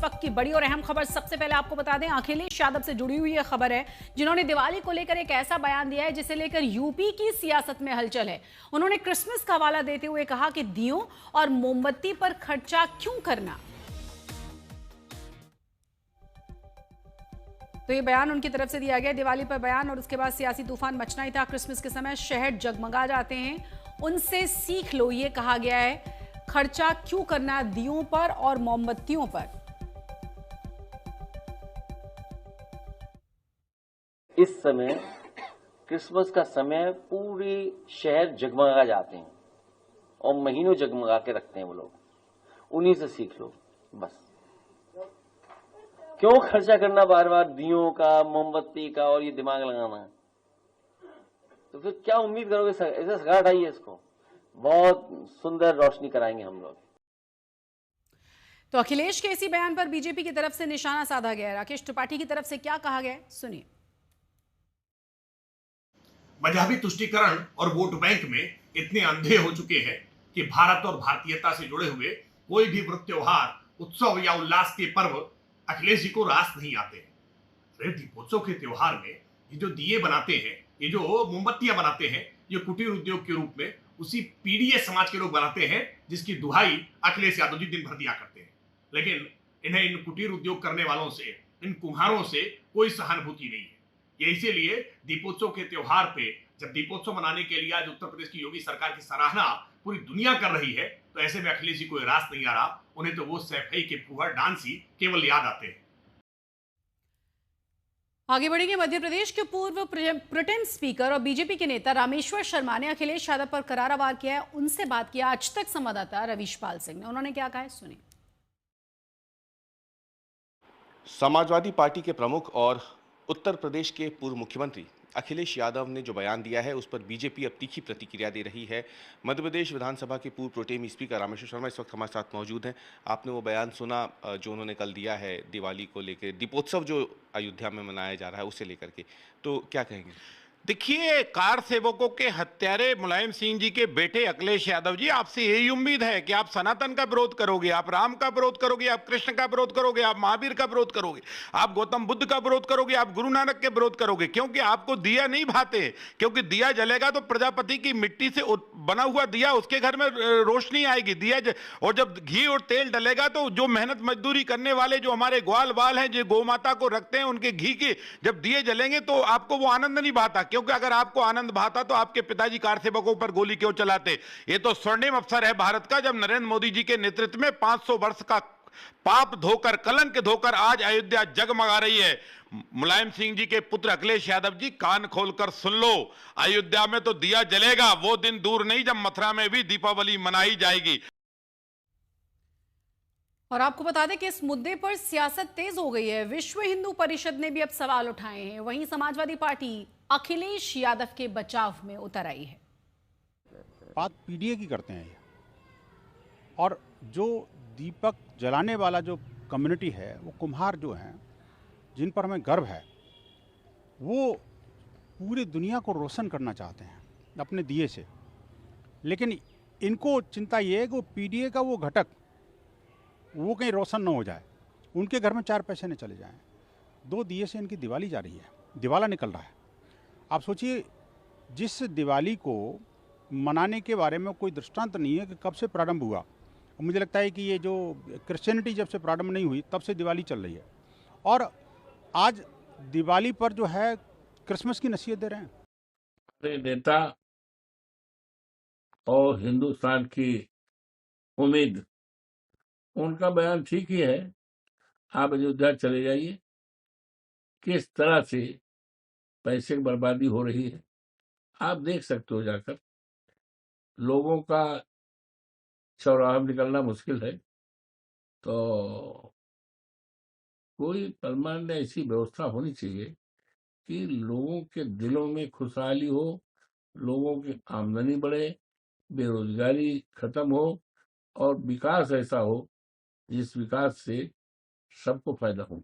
वक्त की बड़ी और अहम खबर सबसे पहले आपको बता दें, अखिलेश यादव से जुड़ी हुई यह खबर है, जिन्होंने दिवाली को लेकर एक ऐसा बयान दिया है जिसे लेकर यूपी की सियासत में हलचल है। उन्होंने क्रिसमस का हवाला देते हुए कहा कि दियों और मोमबत्ती पर खर्चा क्यों करना। तो ये बयान उनकी तरफ से दिया गया, दिवाली पर बयान और उसके बाद सियासी तूफान मचना ही था। क्रिसमस के समय शहर जगमगा जाते हैं, उनसे सीख लो, ये कहा गया है। खर्चा क्यों करना दियों पर और मोमबत्तियों पर। इस समय क्रिसमस का समय पूरी शहर जगमगा जाते हैं और महीनों जगमगा के रखते हैं वो लोग, उन्हीं से सीख लो बस। क्यों खर्चा करना बार बार दियों का, मोमबत्ती का और ये दिमाग लगाना है? तो फिर क्या उम्मीद करोगे? ऐसा सगा हटाइए इसको, बहुत सुंदर रोशनी कराएंगे हम लोग। तो अखिलेश के इसी बयान पर बीजेपी की तरफ से निशाना साधा गया है। राकेश त्रिपाठी की तरफ से क्या कहा गया, सुनिए। मजहबी तुष्टीकरण और वोट बैंक में इतने अंधे हो चुके हैं कि भारत और भारतीयता से जुड़े हुए कोई भी व्रत त्योहार, उत्सव या उल्लास के पर्व अखिलेश जी को रास नहीं आते हैं। अरे दीपोत्सव के त्योहार में ये जो दिए बनाते हैं, ये जो मोमबत्तियां बनाते हैं, ये कुटीर उद्योग के रूप में उसी पीडीएस समाज के लोग बनाते हैं जिसकी दुहाई अखिलेश यादव जी दिन भर दिया करते हैं। लेकिन इन्हें इन कुटीर उद्योग करने वालों से, इन कुम्हारों से कोई सहानुभूति नहीं है। ये इसीलिए दीपोत्सव के त्योहार पे, जब दीपोत्सव मनाने के लिए आज उत्तर प्रदेश की योगी सरकार की सराहना पूरी दुनिया कर रही है, तो ऐसे में अखिलेश जी को रास नहीं आ रहा। उन्हें तो वो सैफई के फुहर डांस ही केवल याद आते हैं। आगे बढ़ेंगे। मध्य प्रदेश के पूर्व प्रोटेम स्पीकर और बीजेपी के नेता रामेश्वर शर्मा ने अखिलेश यादव पर करारा वार किया है। उनसे बात किया आज तक संवाददाता रविशपाल सिंह ने। उन्होंने क्या कहा है, सुनिए। समाजवादी पार्टी के प्रमुख और उत्तर प्रदेश के पूर्व मुख्यमंत्री अखिलेश यादव ने जो बयान दिया है उस पर बीजेपी अब तीखी प्रतिक्रिया दे रही है। मध्य प्रदेश विधानसभा के पूर्व प्रोटेम स्पीकर रामेश्वर शर्मा इस वक्त हमारे साथ मौजूद हैं। आपने वो बयान सुना जो उन्होंने कल दिया है दिवाली को लेकर, दीपोत्सव जो अयोध्या में मनाया जा रहा है उसे लेकर के, तो क्या कहेंगे? देखिए, कार सेवकों के हत्यारे मुलायम सिंह जी के बेटे अखिलेश यादव जी, आपसे यही उम्मीद है कि आप सनातन का विरोध करोगे, आप राम का विरोध करोगे, आप कृष्ण का विरोध करोगे, आप महावीर का विरोध करोगे, आप गौतम बुद्ध का विरोध करोगे, आप गुरु नानक के विरोध करोगे, क्योंकि आपको दिया नहीं भाते। क्योंकि दिया जलेगा तो प्रजापति की मिट्टी से बना हुआ दिया, उसके घर में रोशनी आएगी। दिया और जब घी और तेल डलेगा तो जो मेहनत मजदूरी करने वाले जो हमारे ग्वाल बाल हैं, जो गौ माता को रखते हैं, उनके घी के जब दिए जलेंगे तो आपको वो आनंद नहीं भाता। क्योंकि अगर आपको आनंद भाता तो आपके पिताजी कार सेवकों पर गोली क्यों चलाते? ये तो स्वर्णिम अवसर है भारत का, जब नरेंद्र मोदी जी के नेतृत्व में 500 वर्ष का पाप धोकर, कलंक धोकर आज अयोध्या जगमगा रही है। मुलायम सिंह जी के पुत्र अखिलेश यादव जी, कान खोलकर सुन लो, अयोध्या में तो दिया जलेगा। वो दिन दूर नहीं जब मथुरा में भी दीपावली मनाई जाएगी। और आपको बता दें कि इस मुद्दे पर सियासत तेज हो गई है। विश्व हिंदू परिषद ने भी अब सवाल उठाए हैं। वहीं समाजवादी पार्टी अखिलेश यादव के बचाव में उतर आई है। बात पीडीए की करते हैं ये, और जो दीपक जलाने वाला जो कम्युनिटी है, वो कुम्हार जो हैं, जिन पर हमें गर्व है, वो पूरी दुनिया को रोशन करना चाहते हैं अपने दिए से। लेकिन इनको चिंता ये है कि वो पीडीए का वो घटक वो कहीं रोशन ना हो जाए, उनके घर में 4 पैसे न चले जाएं। 2 दिए से इनकी दिवाली जा रही है, दिवाला निकल रहा है। आप सोचिए, जिस दिवाली को मनाने के बारे में कोई दृष्टांत नहीं है कि कब से प्रारंभ हुआ। मुझे लगता है कि ये जो क्रिश्चियनिटी जब से प्रारंभ नहीं हुई तब से दिवाली चल रही है, और आज दिवाली पर जो है क्रिसमस की नसीहत दे रहे हैं। नेता और हिंदुस्तान की उम्मीद, उनका बयान ठीक ही है। आप अयोध्या चले जाइए, किस तरह से पैसे की बर्बादी हो रही है आप देख सकते हो। जाकर लोगों का चौराहा में निकलना मुश्किल है, तो कोई परमानेंट ऐसी व्यवस्था होनी चाहिए कि लोगों के दिलों में खुशहाली हो, लोगों की आमदनी बढ़े, बेरोजगारी खत्म हो और विकास ऐसा हो जिस विकास से सबको फायदा हो।